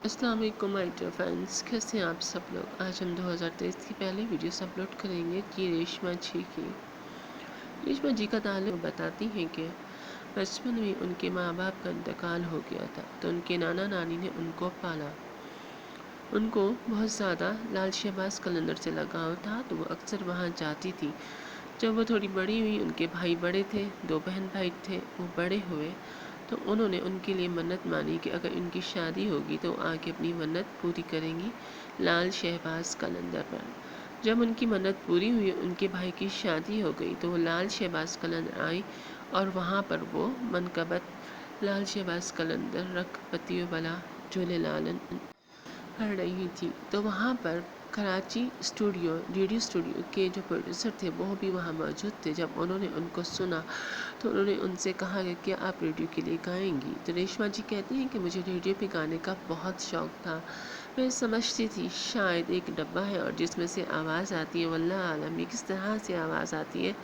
अस्सलाम वालेकुम my dear friends, कैसे हैं आप सब लोग। आज हम 2023 की पहली वीडियोस अपलोड करेंगे कि रेशमा जी की। रेशमा जी का ताल्लुक बताती हैं कि बचपन में उनके माँ बाप का इंतकाल हो गया था, तो उनके नाना नानी ने उनको पाला। उनको बहुत ज़्यादा लाल शहबाज कलंदर से लगाव था, तो वो अक्सर वहाँ जाती थी। जब वो थोड़ी बड़ी हुई, उनके भाई बड़े थे, 2 बहन भाई थे, वो बड़े हुए तो उन्होंने उनके लिए मन्नत मानी कि अगर इनकी शादी होगी तो आके अपनी मन्नत पूरी करेंगी लाल शहबाज कलंदर पर। जब उनकी मन्नत पूरी हुई, उनके भाई की शादी हो गई, तो वो लाल शहबाज कलंदर आई और वहाँ पर वो मनकबत लाल शहबाज कलंदर रख पतियों वाला झूले लालन कर रही थी। तो वहाँ पर कराची स्टूडियो रेडियो स्टूडियो के जो प्रोड्यूसर थे वो भी वहाँ मौजूद थे। जब उन्होंने उनको सुना तो उन्होंने उनसे कहा कि क्या आप रेडियो के लिए गाएंगी। तो रेशमा जी कहती हैं कि मुझे रेडियो पे गाने का बहुत शौक़ था। मैं समझती थी शायद एक डब्बा है और जिसमें से आवाज़ आती है, वल्लाह आलम ये किस तरह से आवाज़ आती है।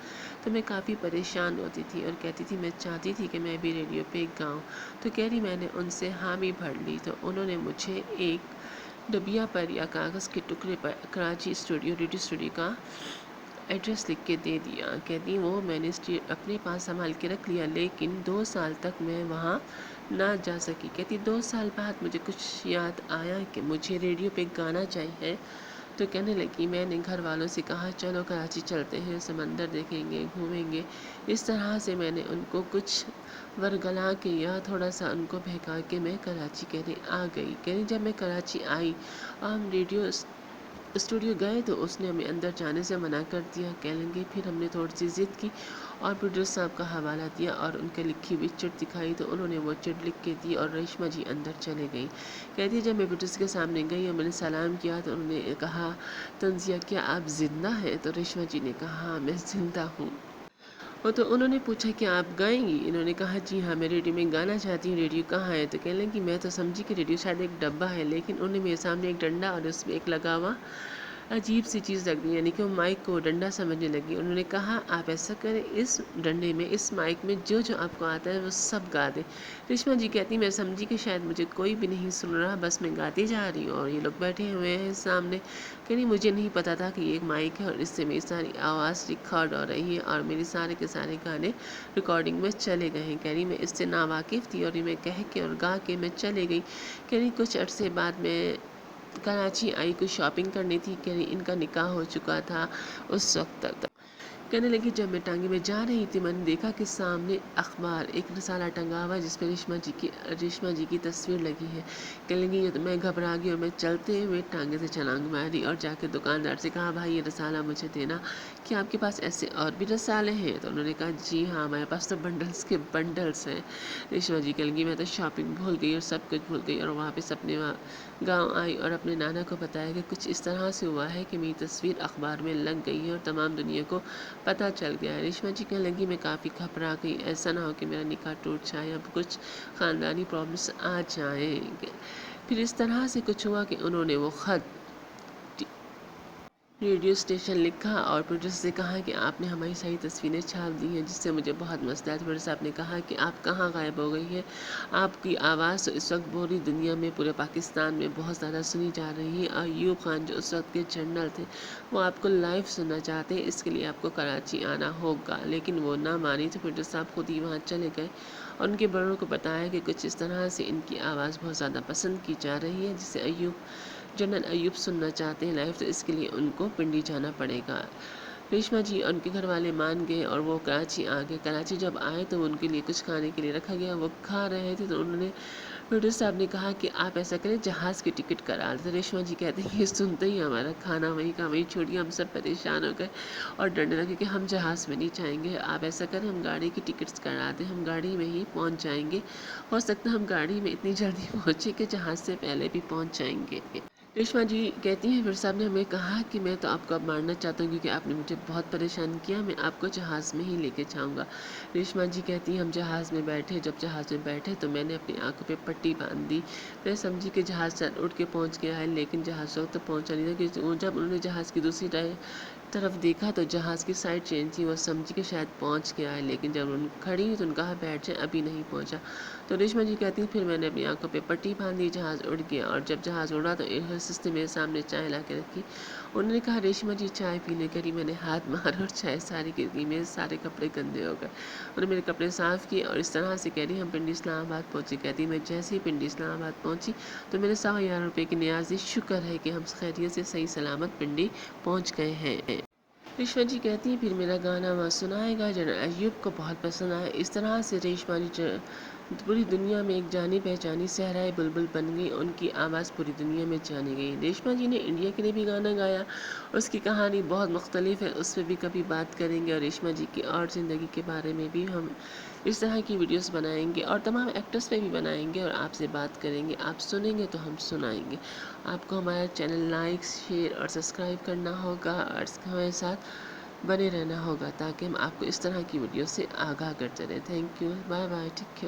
तो मैं काफ़ी परेशान होती थी और कहती थी मैं चाहती थी कि मैं भी रेडियो पे गाऊं। तो कह रही मैंने उनसे हामी भर ली। तो उन्होंने मुझे एक डबिया पर या कागज़ के टुकड़े पर कराची स्टूडियो रेडियो स्टूडियो का एड्रेस लिख के दे दिया। कहती वो मैंने अपने पास संभाल के रख लिया, लेकिन 2 साल तक मैं वहाँ ना जा सकी। कहती 2 साल बाद मुझे कुछ याद आया कि मुझे रेडियो पे गाना चाहिए। तो कहने लगी मैंने घर वालों से कहा चलो कराची चलते हैं, समंदर देखेंगे, घूमेंगे। इस तरह से मैंने उनको कुछ वरगला के या थोड़ा सा उनको बहका के मैं कराची कहने आ गई। कहने जब मैं कराची आई और हम रेडियो स्टूडियो गए तो उसने हमें अंदर जाने से मना कर दिया। कह लेंगे फिर हमने थोड़ी सी ज़िद की और प्रोड्यूसर साहब का हवाला दिया और उनके लिखी हुई चिट दिखाई, तो उन्होंने वो चिट लिख के दी और रेशमा जी अंदर चले गई। कहती जब मैं प्रोड्यूसर के सामने गई और मैंने सलाम किया तो उन्होंने कहा तंजिया क्या आप ज़िंदा हैं। तो रेशमा जी ने कहा हाँ मैं ज़िंदा हूँ। वो तो उन्होंने पूछा कि आप गाएंगी। इन्होंने कहा जी हाँ मैं रेडियो में गाना चाहती हूँ। रेडियो कहाँ है। तो कहने लगी मैं तो समझी कि रेडियो शायद एक डब्बा है, लेकिन उन्होंने मेरे सामने एक डंडा और उसमें एक लगा हुआ अजीब सी चीज़ लग रही, यानी कि वो माइक को डंडा समझने लगी। उन्होंने कहा आप ऐसा करें, इस डंडे में इस माइक में जो जो आपको आता है वो सब गा दें। रेशमा जी कहती मैं समझी कि शायद मुझे कोई भी नहीं सुन रहा, बस मैं गाती जा रही हूँ और ये लोग बैठे हुए हैं सामने। कह रही मुझे नहीं पता था कि ये एक माइक है और इससे मेरी सारी आवाज़ रिकॉर्ड हो रही है और मेरे सारे के सारे गाने रिकॉर्डिंग में चले गए हैं। कह रही मैं इससे नावाकिफ़ थी और ये मैं कह के और गा के मैं चले गई। कह रही कुछ अरसे बाद मैं कराची आई, कुछ शॉपिंग करनी थी। कह रही इनका निकाह हो चुका था उस वक्त तक। कहने लगी जब मैं टांगे में जा रही थी मैंने देखा कि सामने अखबार एक रसाला टंगा हुआ जिसमें रेशमा जी की तस्वीर लगी है। कहने लगी ये तो मैं घबरा गई और मैं चलते हुए टांगे से छलांग मारी और जाके दुकानदार से कहा भाई ये रसाला मुझे देना, कि आपके पास ऐसे और भी रसाले हैं। तो उन्होंने कहा जी हाँ हमारे पास तो बंडल्स के बंडल्स हैं। रेशमा जी कहने लगी मैं तो शॉपिंग भूल गई और सब कुछ भूल गई और वहाँ पे सपने गाँव आई और अपने नाना को बताया कि कुछ इस तरह से हुआ है कि मेरी तस्वीर अखबार में लग गई है और तमाम दुनिया को पता चल गया है। रेशमा जी कहने लगी मैं काफ़ी घबरा गई, ऐसा ना हो कि मेरा निकाह टूट जाए, अब कुछ ख़ानदानी प्रॉब्लम्स आ जाएंगे। फिर इस तरह से कुछ हुआ कि उन्होंने वो ख़त रेडियो स्टेशन लिखा और प्रोड्यूसर से कहा कि आपने हमारी सारी तस्वीरें छाप दी हैं, जिससे मुझे बहुत मसला है। प्रोड्यूसर साहब ने कहा कि आप कहाँ गायब हो गई है, आपकी आवाज़ तो इस वक्त पूरी दुनिया में पूरे पाकिस्तान में बहुत ज़्यादा सुनी जा रही है और अयूब खान जो उस वक्त के जनरल थे वो आपको लाइव सुनना चाहते हैं, इसके लिए आपको कराची आना होगा। लेकिन वो ना मानी तो प्रोड्यूसर साहब खुद ही वहाँ चले गए और उनके बड़ों को बताया कि कुछ इस तरह से इनकी आवाज़ बहुत ज़्यादा पसंद की जा रही है, जिसे जनरल अयूब सुनना चाहते हैं लाइव, तो इसके लिए उनको पिंडी जाना पड़ेगा। रेशमा जी और उनके घर वाले मान गए और वो कराची आ गए। कराची जब आए तो उनके लिए कुछ खाने के लिए रखा गया, वो खा रहे थे तो उन्होंने प्रोड्यूसर साहब ने कहा कि आप ऐसा करें जहाज़ की टिकट करा लें। तो रेशमा जी कहते हैं ये सुनते ही हमारा खाना वहीं का वहीं छोड़िए, हम सब परेशान हो गए और डरने लगे कि हम जहाज़ में नहीं जाएंगे। आप ऐसा करें हम गाड़ी की टिकट्स करा दें, हम गाड़ी में ही पहुँच जाएंगे। हो सकता है हम गाड़ी में इतनी जल्दी पहुँचे कि जहाज़ से पहले भी पहुँच जाएंगे। ریشما جی کہتی ہیں پھر صاحب نے ہمیں کہا کہ میں تو آپ کو اب مارنا چاہتا ہوں کیونکہ آپ نے مجھے بہت پریشان کیا، میں آپ کو جہاز میں ہی لے کے جاؤں گا۔ ریشما جی کہتی ہیں ہم جہاز میں بیٹھے، جب جہاز میں بیٹھے تو میں نے اپنی آنکھوں پہ پٹی باندھ دی۔ میں سمجھی کہ جہاز چل اٹھ کے پہنچ گیا ہے، لیکن جہاز وقت پہنچا نہیں تھا کیونکہ جب انہوں نے جہاز کی دوسری طرف دیکھا تو جہاز کی سائڈ چینج تھی، وہ سمجھی کہ شاید پہنچ گیا ہے، لیکن جب انہوں نے کھڑی ہوئی تو ان کہا بیٹھ جائیں، ابھی نہیں پہنچا۔ تو ریشما جی کہتی ہیں پھر میں نے اپنی آنکھوں پہ پٹی باندھی، جہاز اڑ گیا، اور جب جہاز اڑا تو سستے میرے سامنے چائے لا کے رکھی۔ انہوں نے کہا ریشما جی چائے پینے کری، میں نے ہاتھ مارا اور چائے ساری گر گئی، میرے سارے کپڑے گندے ہو گئے۔ انہوں نے میرے کپڑے صاف کیے اور اس طرح سے کہہ رہی ہم پنڈی اسلام آباد پہنچی۔ کہتی میں جیسے ہی پنڈی اسلام آباد پہنچی تو میرے 100,000 روپے کی نیاز دی، شکر ہے کہ ہم خیریت سے صحیح سلامت پنڈی پہنچ گئے ہیں۔ ریشما جی کہتی ہیں پھر میرا گانا وہاں سنائے گا، جنرل ایوب کو بہت پسند آیا۔ اس طرح سے ریشما جی پوری دنیا میں ایک جانی پہچانی صحرائے بلبل بن گئی، ان کی آواز پوری دنیا میں جانی گئی۔ ریشما جی نے انڈیا کے لیے بھی گانا گایا، اس کی کہانی بہت مختلف ہے، اس پہ بھی کبھی بات کریں گے، اور ریشما جی کی اور زندگی کے بارے میں بھی ہم اس طرح کی ویڈیوز بنائیں گے اور تمام ایکٹرز پہ بھی بنائیں گے اور آپ سے بات کریں گے۔ آپ سنیں گے تو ہم سنائیں گے۔ آپ کو ہمارا چینل لائک، شیئر اور سبسکرائب کرنا ہوگا اور ہمارے ساتھ بنے رہنا ہوگا تاکہ ہم آپ کو اس طرح کی ویڈیو سے آگاہ کرتے رہیں۔ Thank you, bye bye, take care.